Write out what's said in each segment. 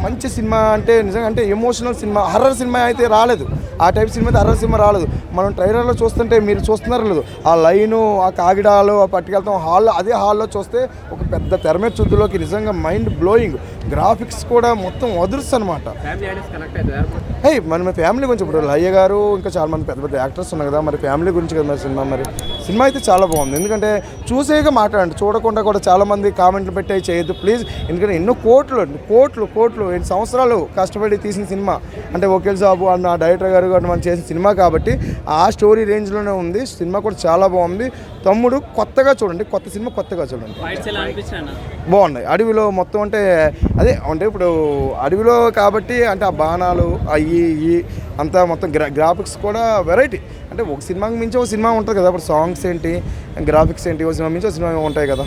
మంచి సినిమా అంటే నిజంగా అంటే ఎమోషనల్ సినిమా, హర్రర్ సినిమా అయితే రాలేదు. ఆ టైప్ సినిమా అయితే హర్రర్ సినిమా రాలేదు. మనం ట్రైలర్లో చూస్తుంటే మీరు చూస్తున్నారో లేదు, ఆ లైను, ఆ కాగిడాలు పట్టుకెళ్తాం హాల్లో, అదే హాల్లో చూస్తే ఒక పెద్ద తెర మీద చుద్దులోకి నిజంగా మైండ్ బ్లోయింగ్. గ్రాఫిక్స్ కూడా మొత్తం వదురుసు అనమాట. మన ఫ్యామిలీ గురించి ఇప్పుడు లయ్య గారు ఇంకా చాలా మంది పెద్ద పెద్ద యాక్టర్స్ ఉన్నారు కదా, మరి ఫ్యామిలీ గురించి కదా మరి సినిమా అయితే చాలా బాగుంది. ఎందుకంటే చూసేగా మాట్లాడండి, చూడకుండా కూడా చాలామంది కామెంట్లు పెట్టి చేయొద్దు ప్లీజ్. ఎందుకంటే ఎన్నో కోట్లు 8 సంవత్సరాలు కష్టపడి తీసిన సినిమా అంటే వకీల్ సాబు అన్న డైరెక్టర్ గారు మనం చేసిన సినిమా కాబట్టి ఆ స్టోరీ రేంజ్లోనే ఉంది. సినిమా కూడా చాలా బాగుంది. తమ్ముడు కొత్తగా చూడండి, కొత్త సినిమా కొత్తగా చూడండి, బాగున్నాయి. అడవిలో మొత్తం అంటే అదే అంటే ఇప్పుడు అడవిలో కాబట్టి అంటే ఆ బాణాలు అయ్యి అంతా మొత్తం గ్రాఫిక్స్ కూడా వెరైటీ. అంటే ఒక సినిమాకి మించి ఒక సినిమా ఉంటుంది కదా, ఇప్పుడు సాంగ్స్ ఏంటి, గ్రాఫిక్స్ ఏంటి, ఒక సినిమా మించి ఒక సినిమా ఉంటాయి కదా.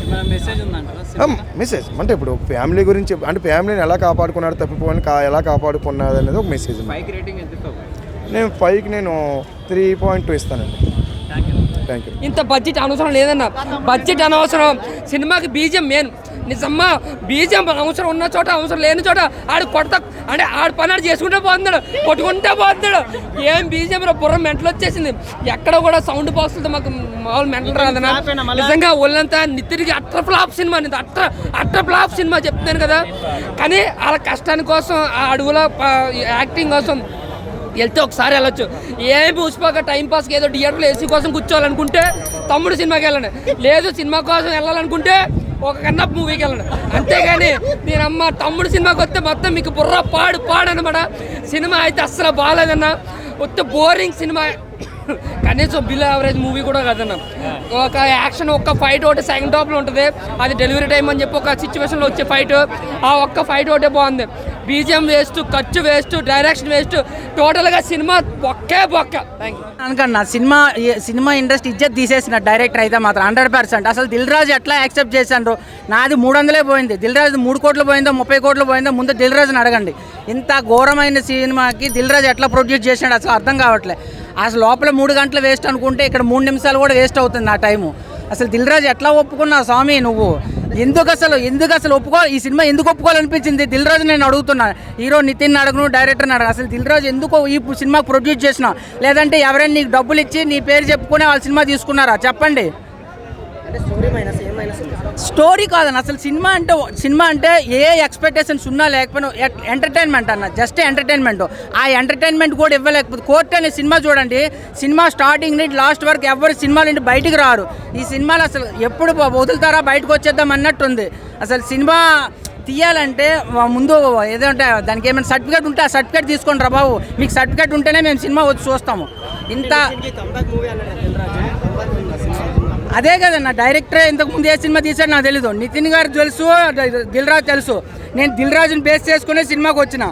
మెసేజ్ అంటే ఇప్పుడు ఫ్యామిలీ గురించి అంటే ఫ్యామిలీని ఎలా కాపాడుకున్నాడు, తప్పిపోని ఎలా కాపాడుకున్నాడు అనేది ఒక మెసేజ్. నేను 5కి 3.2 ఇస్తానండి. Thank you. ఇంత బడ్జెట్ అవసరం లేదన్న, బడ్జెట్ అనవసరం. సినిమాకి బీజియం మెయిన్. నిజమ్మా బీజియం అవసరం ఉన్న చోట, అవసరం లేని చోట ఆడు కొడతా అంటే ఆడు పని ఆడు చేసుకుంటే పోతున్నాడు, కొట్టుకుంటే పోతున్నాడు. ఏం బీజియం బుర్ర మెంటలు వచ్చేసింది. ఎక్కడ కూడా సౌండ్ బాక్స్లతో మాకు మామూలు మెంటలు రాదన్న. నిజంగా ఒళ్ళంతా నితిరికి అట్ర ఫ్లాప్ సినిమా, అట్ర ఫ్లాప్ సినిమా చెప్తున్నాను కదా. కానీ వాళ్ళ కష్టాని కోసం, ఆ అడుగుల యాక్టింగ్ కోసం వెళ్తే ఒకసారి వెళ్ళొచ్చు. ఏం పూసిపోక టైంపాస్కి ఏదో థియేటర్లో ఏసీ కోసం కూర్చోవాలనుకుంటే తమ్ముడు సినిమాకి వెళ్ళండి, లేదు సినిమా కోసం వెళ్ళాలనుకుంటే ఒక కన్నప్ప మూవీకి వెళ్ళండి. అంతేగాని నేనమ్మ తమ్ముడు సినిమాకి వస్తే మొత్తం మీకు బుర్ర పాడనమాట. సినిమా అయితే అస్సలు బాగాలేదన్న, వస్తే బోరింగ్ సినిమా. కనీసం బిలో యావరేజ్ మూవీ కూడా కాదన్న. ఒక యాక్షన్, ఒక్క ఫైట్ ఒకటి సెకండ్ టాప్లో ఉంటుంది, అది డెలివరీ టైం అని చెప్పి ఒక సిచ్యువేషన్లో వచ్చే ఫైట్, ఆ ఒక్క ఫైట్ ఒకటే బాగుంది. బీజిఎం వేస్ట్, ఖర్చు వేస్ట్, డైరెక్షన్ వేస్ట్, టోటల్గా సినిమా బొక్క. Thank you. అనుకన్నా సినిమా ఇండస్ట్రీ ఇజ్జత్ తీసేసిన డైరెక్టర్ అయితే మాత్రం 100%. అసలు దిల్ రాజు ఎట్లా యాక్సెప్ట్ చేశాను? నాది 300 పోయింది, దిల్ రాజు 3 కోట్లు పోయిందో 30 కోట్లు పోయిందో ముందు దిల్ రాజుని అడగండి. ఇంత ఘోరమైన సినిమాకి దిల్ రాజు ఎట్లా ప్రొడ్యూస్ చేశాడు అసలు అర్థం కావట్లేదు. అసలు లోపల 3 గంటలు వేస్ట్ అనుకుంటే ఇక్కడ 3 నిమిషాలు కూడా వేస్ట్ అవుతుంది నా టైము. అసలు దిల్ రాజు ఎట్లా ఒప్పుకున్నావు స్వామి నువ్వు? ఎందుకు అసలు ఈ సినిమా ఎందుకు ఒప్పుకోవాలనిపించింది దిల్ రాజు? నేను అడుగుతున్నాను. హీరో నితిన్ అడగను, డైరెక్టర్ని అడగను. అసలు దిల్ రాజు ఎందుకు ఈ సినిమా ప్రొడ్యూస్ చేసినావు? లేదంటే ఎవరైనా నీకు డబ్బులు ఇచ్చి నీ పేరు చెప్పుకునే వాళ్ళ సినిమా తీసుకున్నారా చెప్పండి? స్టోరీ కాదన్న, అసలు సినిమా అంటే ఏ ఎక్స్పెక్టేషన్స్ ఉన్నా లేకపోయినా ఎంటర్టైన్మెంట్ అన్న, జస్ట్ ఎంటర్టైన్మెంట్. ఆ ఎంటర్టైన్మెంట్ కూడా ఇవ్వలేకపోతే కోర్టు అనే సినిమా చూడండి, సినిమా స్టార్టింగ్ నుండి లాస్ట్ వరకు ఎవరు సినిమాల నుండి బయటికి రారు. ఈ సినిమాలు అసలు ఎప్పుడు వదులుతారా, బయటకు వచ్చేద్దాం అన్నట్టుంది. అసలు సినిమా తీయాలంటే ముందు ఏదంటే దానికి ఏమైనా సర్టిఫికేట్ ఉంటే ఆ సర్టిఫికేట్ తీసుకోండి రా బాబు. మీకు సర్టిఫికేట్ ఉంటేనే మేము సినిమా వచ్చి చూస్తాము. ఇంత అదే కదన్న, డైరెక్టరే ఇంతకుముందు ఏ సినిమా తీసాడు నాకు తెలీదు. నితిన్ గారు తెలుసు, దిల్ రాజు తెలుసు. నేను దిల్ రాజుని బేస్ చేసుకునే సినిమాకి వచ్చిన.